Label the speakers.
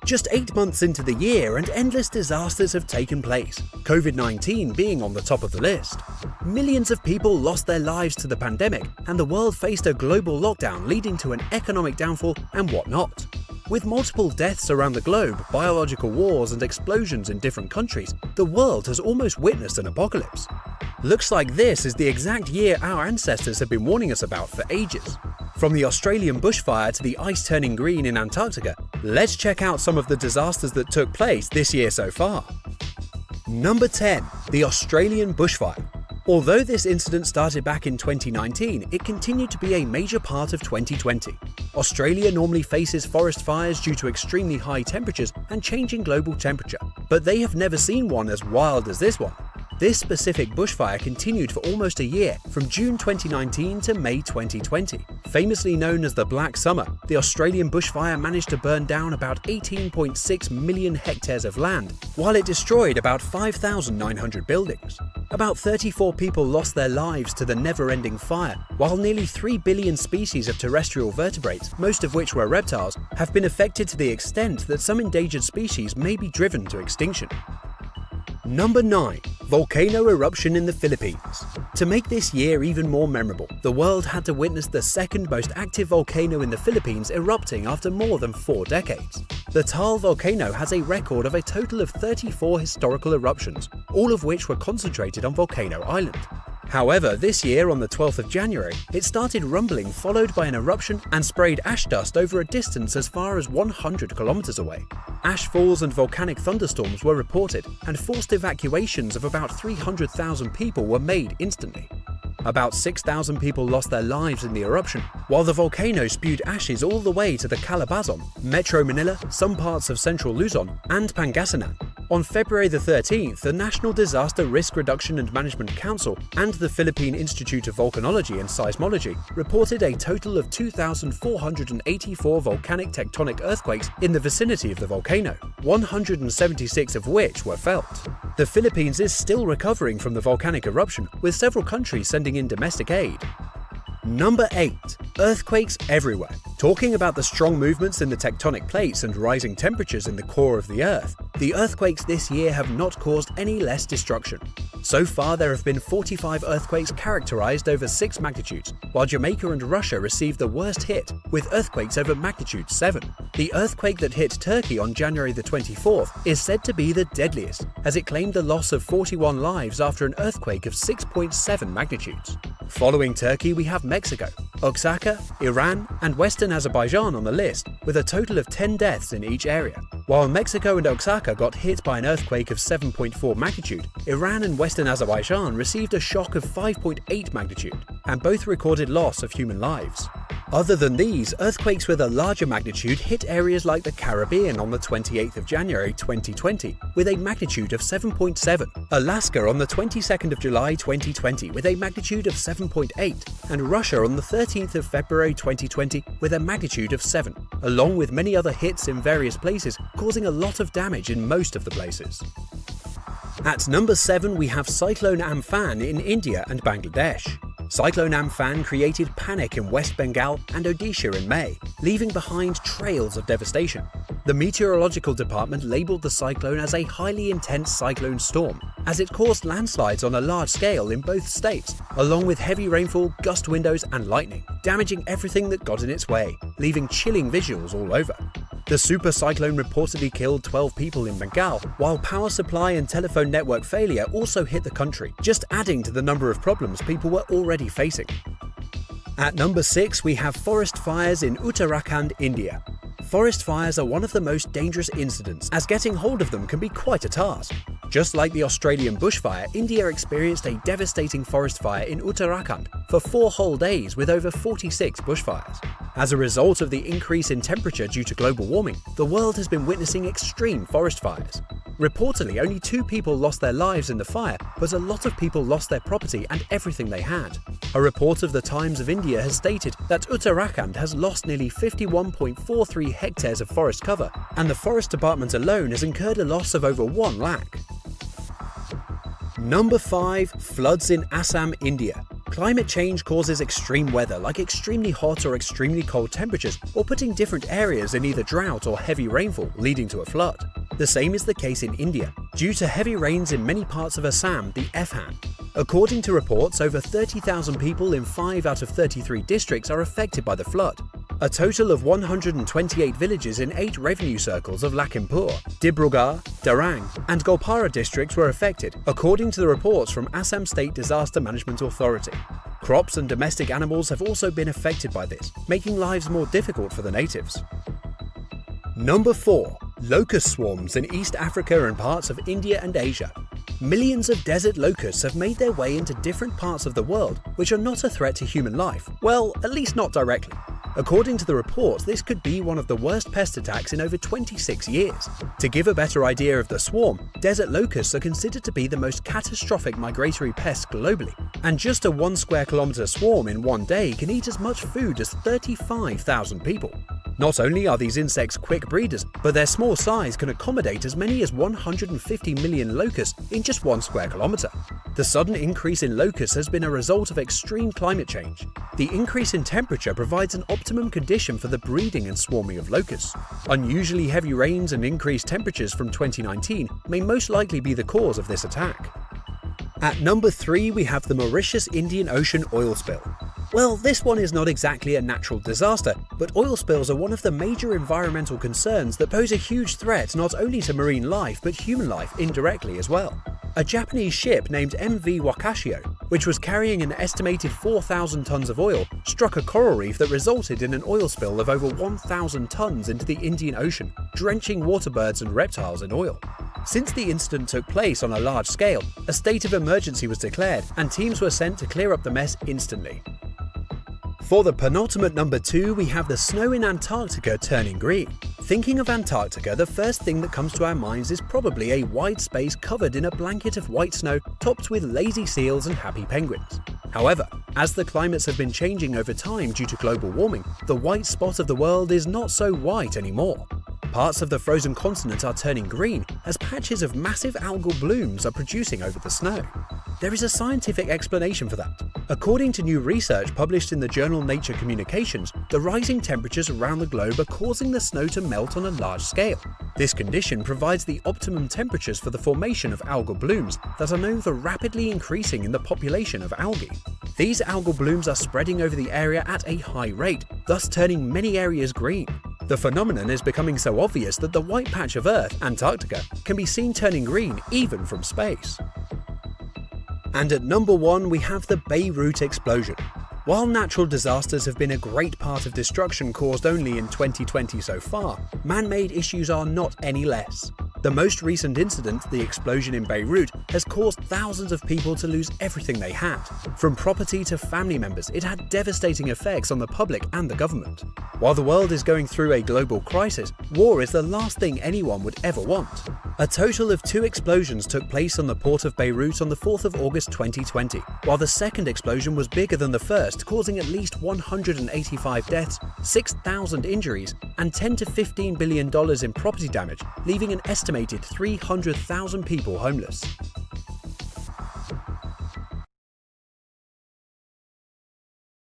Speaker 1: Just 8 months into the year and endless disasters have taken place, COVID-19 being on the top of the list. Millions of people lost their lives to the pandemic, and the world faced a global lockdown leading to an economic downfall and whatnot. With multiple deaths around the globe, biological wars and explosions in different countries, the world has almost witnessed an apocalypse. Looks like this is the exact year our ancestors have been warning us about for ages. From the Australian bushfire to the ice turning green in Antarctica, let's check out some of the disasters that took place this year so far. Number 10. The Australian bushfire. Although this incident started back in 2019, it continued to be a major part of 2020. Australia normally faces forest fires due to extremely high temperatures and changing global temperature, but they have never seen one as wild as this one. This specific bushfire continued for almost a year, from June 2019 to May 2020. Famously known as the Black Summer, the Australian bushfire managed to burn down about 18.6 million hectares of land, while it destroyed about 5,900 buildings. About 34 people lost their lives to the never-ending fire, while nearly 3 billion species of terrestrial vertebrates, most of which were reptiles, have been affected to the extent that some endangered species may be driven to extinction. Number 9. Volcano eruption in the Philippines. To make this year even more memorable, the world had to witness the second most active volcano in the Philippines erupting after more than 4 decades. The Taal volcano has a record of a total of 34 historical eruptions, all of which were concentrated on Volcano Island. However, this year on the 12th of January, it started rumbling, followed by an eruption and sprayed ash dust over a distance as far as 100 kilometers away. Ash falls and volcanic thunderstorms were reported, and forced evacuations of about 300,000 people were made instantly. About 6,000 people lost their lives in the eruption, while the volcano spewed ashes all the way to the Calabazon, Metro Manila, some parts of central Luzon, and Pangasinan. On February the 13th, the National Disaster Risk Reduction and Management Council and the Philippine Institute of Volcanology and Seismology reported a total of 2,484 volcanic tectonic earthquakes in the vicinity of the volcano, 176 of which were felt. The Philippines is still recovering from the volcanic eruption, with several countries sending in domestic aid. Number 8. Earthquakes everywhere. Talking about the strong movements in the tectonic plates and rising temperatures in the core of the Earth, the earthquakes this year have not caused any less destruction. So far, there have been 45 earthquakes characterized over 6 magnitudes, while Jamaica and Russia received the worst hit, with earthquakes over magnitude 7. The earthquake that hit Turkey on January the 24th is said to be the deadliest, as it claimed the loss of 41 lives after an earthquake of 6.7 magnitudes. Following Turkey, we have Mexico, Oaxaca, Iran, and Western Azerbaijan on the list, with a total of 10 deaths in each area. While Mexico and Oaxaca got hit by an earthquake of 7.4 magnitude, Iran and Western Azerbaijan received a shock of 5.8 magnitude, and both recorded loss of human lives. Other than these, earthquakes with a larger magnitude hit areas like the Caribbean on the 28th of January 2020 with a magnitude of 7.7, Alaska on the 22nd of July 2020 with a magnitude of 7.8, and Russia on the 13th of February 2020 with a magnitude of 7, along with many other hits in various places, causing a lot of damage in most of the places. At number 7, we have Cyclone Amphan in India and Bangladesh. Cyclone Amphan created panic in West Bengal and Odisha in May, leaving behind trails of devastation. The meteorological department labelled the cyclone as a highly intense cyclone storm, as it caused landslides on a large scale in both states, along with heavy rainfall, gust windows and lightning, damaging everything that got in its way, leaving chilling visuals all over. The super cyclone reportedly killed 12 people in Bengal, while power supply and telephone network failure also hit the country, just adding to the number of problems people were already facing. At number 6, we have forest fires in Uttarakhand, India. Forest fires are one of the most dangerous incidents, as getting hold of them can be quite a task. Just like the Australian bushfire, India experienced a devastating forest fire in Uttarakhand for 4 whole days with over 46 bushfires. As a result of the increase in temperature due to global warming, the world has been witnessing extreme forest fires. Reportedly, only 2 people lost their lives in the fire, but a lot of people lost their property and everything they had. A report of the Times of India has stated that Uttarakhand has lost nearly 51.43 hectares of forest cover, and the Forest Department alone has incurred a loss of over 1 lakh. Number 5. Floods in Assam, India. Climate change causes extreme weather like extremely hot or extremely cold temperatures, or putting different areas in either drought or heavy rainfall, leading to a flood. The same is the case in India, due to heavy rains in many parts of Assam, the Amphan. According to reports, over 30,000 people in 5 out of 33 districts are affected by the flood. A total of 128 villages in 8 revenue circles of Lakhimpur, Dibrugarh, Darang, and Golpara districts were affected, according to the reports from Assam State Disaster Management Authority. Crops and domestic animals have also been affected by this, making lives more difficult for the natives. Number 4. Locust swarms in East Africa and parts of India and Asia. Millions of desert locusts have made their way into different parts of the world which are not a threat to human life, well, at least not directly. According to the reports, this could be one of the worst pest attacks in over 26 years. To give a better idea of the swarm, desert locusts are considered to be the most catastrophic migratory pest globally, and just a 1 square kilometer swarm in one day can eat as much food as 35,000 people. Not only are these insects quick breeders, but their small size can accommodate as many as 150 million locusts in just 1 square kilometer. The sudden increase in locusts has been a result of extreme climate change. The increase in temperature provides an optimum condition for the breeding and swarming of locusts. Unusually heavy rains and increased temperatures from 2019 may most likely be the cause of this attack. At number 3, we have the Mauritius Indian Ocean oil spill. Well, this one is not exactly a natural disaster, but oil spills are one of the major environmental concerns that pose a huge threat not only to marine life but human life indirectly as well. A Japanese ship named MV Wakashio, which was carrying an estimated 4,000 tons of oil, struck a coral reef that resulted in an oil spill of over 1,000 tons into the Indian Ocean, drenching water birds and reptiles in oil. Since the incident took place on a large scale, a state of emergency was declared and teams were sent to clear up the mess instantly. For the penultimate number 2, we have the snow in Antarctica turning green. Thinking of Antarctica, the first thing that comes to our minds is probably a wide space covered in a blanket of white snow topped with lazy seals and happy penguins. However, as the climates have been changing over time due to global warming, the white spot of the world is not so white anymore. Parts of the frozen continent are turning green as patches of massive algal blooms are producing over the snow. There is a scientific explanation for that. According to new research published in the journal Nature Communications, the rising temperatures around the globe are causing the snow to melt on a large scale. This condition provides the optimum temperatures for the formation of algal blooms that are known for rapidly increasing in the population of algae. These algal blooms are spreading over the area at a high rate, thus turning many areas green. The phenomenon is becoming so obvious that the white patch of Earth, Antarctica, can be seen turning green even from space. And at number 1, we have the Beirut explosion. While natural disasters have been a great part of destruction caused only in 2020 so far, man-made issues are not any less. The most recent incident, the explosion in Beirut, has caused thousands of people to lose everything they had. From property to family members, it had devastating effects on the public and the government. While the world is going through a global crisis, war is the last thing anyone would ever want. A total of 2 explosions took place on the port of Beirut on the 4th of August 2020, while the second explosion was bigger than the first, causing at least 185 deaths, 6,000 injuries, and $10 to $15 billion in property damage, leaving an estimated 300,000 people homeless.